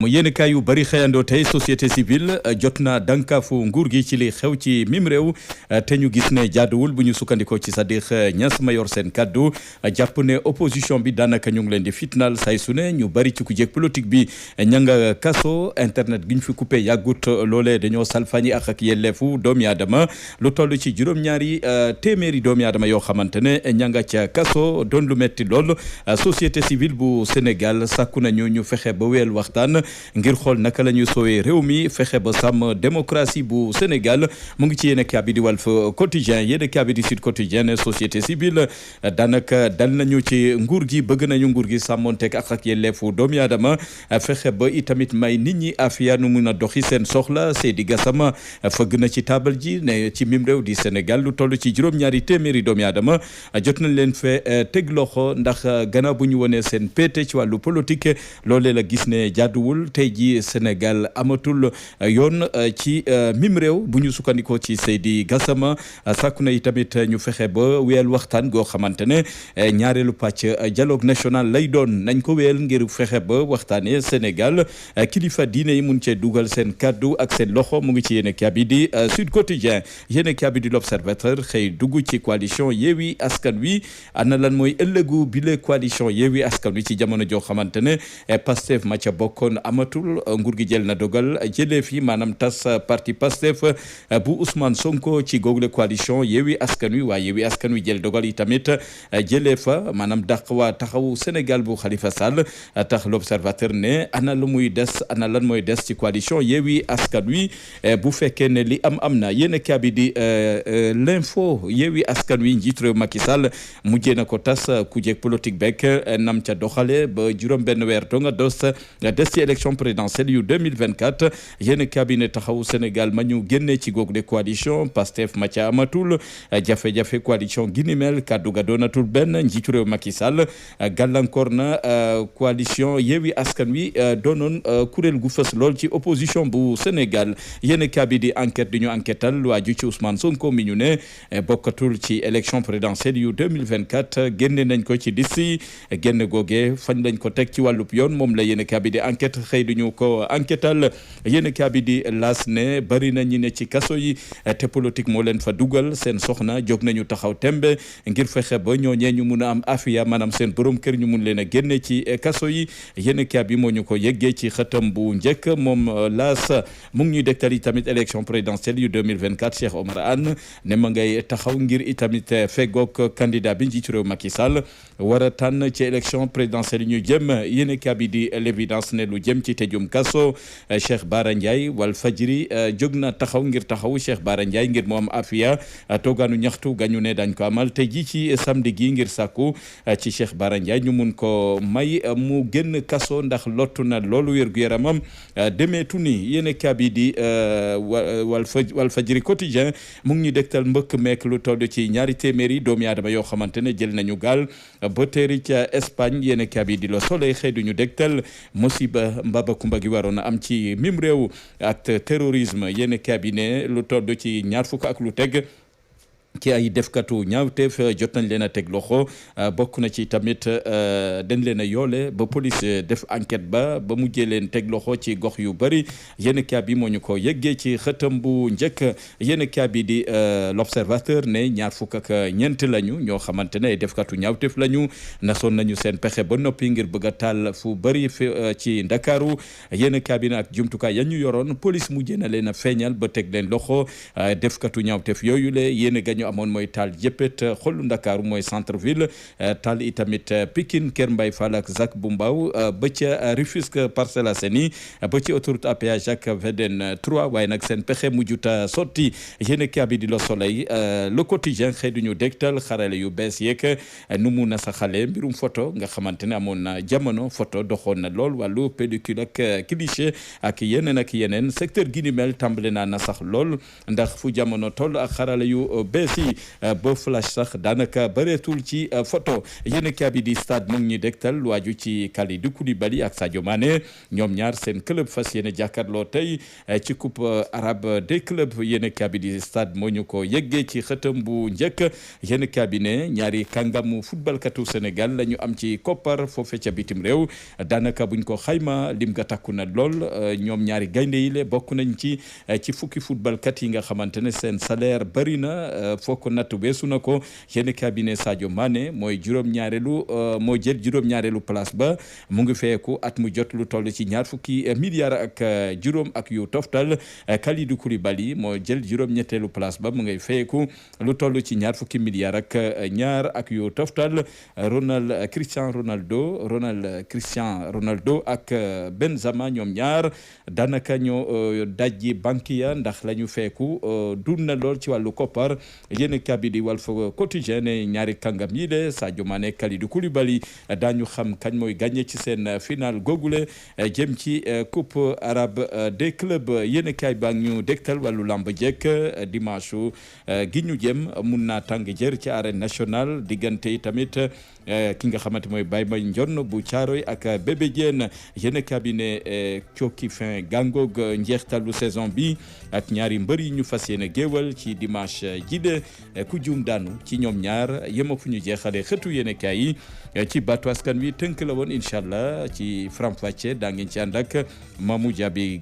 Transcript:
mu yéen kaay yu bari xëyandoo tey société civile jot na dànkaafu nguur gi ci li xew ci mim réew te ñu gis ne jaaduwul bu ñu sukkandikoo ci Sadikh Niass ma yor seen kaddu jàpp ne opposition bi daanaka ñu ngi leen di fitnaal say su ne ñu bari ci ku jéeg politique bi ña nga kaso internet gi ñu fi coupé yàggut loolee dañoo salfañi ak yelleefu doomi aadama lu toll ci juróom-ñaari téeméeri doomi aadama yoo xamante ne ña nga ca kaso doon lu metti lool société civile bu Sénégal sàkku nañu ñu fexe ba weel waxtaan ngir xool naka la ñuy soowee réew mi fexe ba sàmm démocratie bu Sénégal mu ngi ci yéen a bi di Walf Quotidien yéen a bi di Sud Quotidien société civile daanaka dal nañu ci nguur gi bëgg nañu nguur gi sàmmonteeg ak yelleefu doomi aadama fexe ba itamit may nit ñi afiya nu mun a doxi seen soxla Seydi Gassama fëgg na ci taabal ji ne ci mim réew di Sénégal lu toll ci juróom-ñaari téeméeri doomi aadama jot nañ leen fee teg loxo ndax gannaaw bu ñu wonee seen péete ci wàllu politique loolee la gis ne jaaduwul tey ji Sénégal amatul yoon ci mim réew bu ñu sukkandikoo ci Seydi Gassama sàkku na itamit ñu fexe ba wéyal waxtaan goo xamante ne ñaareelu pàcc dialogue national lay doon nañ ko wéyal ngir fexe ba waxtaane Sénégal kilifa diine yi mun cee dugal seen kaddu ak seen loxo mu ngi ci yéen a bi di Sud Quotidien yéen a bi di l'Observateur xëy dugg ci coalition Yewwi Askan Wi ana lan mooy ëllëgu bile coalition Yewwi Askan Wi ci jamono joo xamante ne Pastef ma ca bokkoon amatul nguur gi jël na dogal jëlee fi maanaam tas parti Pastef bu Ousmane Sonko ci google coalition Yewwi Askan Wi waa Yewwi Askan Wi jël dogal yi tamit jëlee fa maanaam dàq waa taxawu Sénégal bu Khalifa Sall tax l'Observateur ne ana lu muy des ana lan mooy des ci coalition Yewwi Askan Wi bu fekkee ne li am na yéen a bi di l'info Yewwi Askan Wi njiit réew Macky Sall mujjee na ko tas ku jeeg politique beeg nam ca doxale ba juróom benn weer donga des ci élection présidentielle yu 2024 yéen cabinet taxawu Sénégal ma ñu génne ci googu de coalition Pastef ma ca amatul jafe-jafe coalition gi ni mel kaddu ga doonatul benn njiitu réew Macky Sall gàllankoor na coalition Yewwi Askan Wi doonoon kuréel gu fës lool ci opposition bu Sénégal yéen cabinet di enquête di ñu enquêtal lu aju ci Ousmane Sonko mi ñu ne bokkatul ci élection présidentielle yu 2024 génne nañ ko ci liste génn googe fañ lañ ko teg ci wàllub yoon moom la yéen a bi di enquête xëy duñu ko enquêtal yéen a bi di laas ne bari na ñi ne ci kaso yi te politique moo leen fa dugal seen soxna jóg nañu taxaw tembe ngir fexe ba ñooñee ñu mun a am afiya maanaam seen borom kër ñu mun leen a génne ci kaso yi yéen a bi moo ñu ko yeggee ci xëtam bu njëkk moom laas mu ngi ñuy dégtal itamit élection présidentielle yu 2024 Cheikh Omar Anne ne ma ngay taxaw ngir itamit feggoog candidat bi njiitu réew Macky Sall war a tànn ci élection présidentielle yi ñu jëm yéen a bi di l'évidence ne lu jëm ci tëjum kaso Cheikh Bara Ndiaye Walfadjri jóg na taxaw ngir taxaw Cheikh Bara Ndiaye ngir mu am afiya toogaanu ñaxtu gañu ne dañ ko amal te ji ci samedi gi ngir sàkku ci Cheikh Bara Ndiaye ñu mun ko may mu génn kaso ndax lottu na loolu wér-gu-yaramam demeetu ni yéen a bi di Walfadjri quotidien mu ngi ñu dégtal mbëkk meek lu toll ci ñaari téeméeri doomi aadama yoo xamante ne jël nañu gaal ba teeri ca Espagne yéen a bi di Le Soleil xëy duñu dégtal musiba mbaba kumba gi waroon a am ci mim réew ak terrorisme yéen a bi ne lu toll ci ñaar fukk ak lu teg ci ay defkatu ñaawteef jot nañ leen a teg loxo bokk na ci tamit dañ leen a yoole ba police def enquête ba mujjee leen teg loxo ci gox yu bëri yéen bi moo ñu ko yeggee ci xëtam bu njëkk yéen bi di l'observateur ne ñaar fukk ak ñeent lañu ñoo xamante ne ay defkatu ñaawteef lañu nasoon nañu seen pexe ba noppi ngir bëgg a taal fu bëri ci Ndakaaru yéen bi ak jumtukaay ya ñu yoroon police mujjee na leen a feeñal ba teg leen loxo defkatu ñaawteef yooyu le yéen gañu amoon mooy taal jëppét xolu Ndakaaru mooy centre ville taal itamit Pikine Kër Mbaye Fall ak Zac bu Mbaaw ba ca Rufisque Parcelles Assainies ba ci autoroute à péage ak VDN 3 waaye nag seen pexe mujjuta sotti yéen bi di Le Soleil Le Quotidien xëy duñu dégtal xarale yu bees yeeg nu mu na sa xale mbirum photo nga xamante ne amoon na jamono photo doxoon na lool wàllu pédicule ak cliché ak yeneen secteur gi ni mel tàmbale naa na sax lool ndax fu jamono toll ak xarale yu bees Messi ba flash sax daanaka bëreetul ci photo yéen kaabi di stade mu ngi ñuy dégtal lu aju ci Kalidou Koulibaly ak Sadio Mané ñoom ñaar seen club fas yéene jàkkaarloo tey ci coupe arabe des clubs yéen kaabi di stade moo ñu ko yeggee ci xëtam bu njëkk yéen kaabi ne ñaari kàngamu footballkatu Sénégal la ñu am ci koppar foofe ca bitim réew daanaka buñ ko xayma lim ga takku na lool ñoom ñaari gaynde yi le bokk nañ ci fukki footballkat yi nga xamante ne seen salaire bari na foo ko natt weesu na ko yéen cabinet Sadio Mané mooy moo jël juróom-ñaareelu place ba mu ngi feeku at mu jot lu toll ci ñaar fukki milliards ak juróom ak yu toftal Kalidou Koulibaly moo jël juróom-ñetteelu place ba mu ngay feeku lu toll ci ñaar fukki milliards ak ñaar ak yu toftal Cristiano Ronaldo ak Benzema ñoom ñaar daanaka ñoo dajji banque ya ndax la ñu feeku dun na lool ci wàllu koppar yéen kabi di Walf Quotidien ñaari kàngam yi de Sadio Mané Kalidou Koulibaly daañu xam kañ mooy gagné ci seen final googule jëm ci coupe arabe des clubs yéen kay baa ñu dégtal wàllu lamb jekk dimanche gi ñu jëm mun naa tàng jër ci arène nationale diggante yi tamit ki nga xamante mooy Baye Mandione bu Caaroy ak Bébé Diène yéen cabinet cooki fin gàngoog njeextalu saison bi ak ñaari mbër yi ñu fas yéene géewal ci dimanche jide ku juum daanu ci ñoom ñaar yema fu ñu jeexale xëtu yéene kaay yi ci baatu askan wi tënk la woon incha allah ci faram-fàcce daa ngeen ci ànd ak Mamou Diaby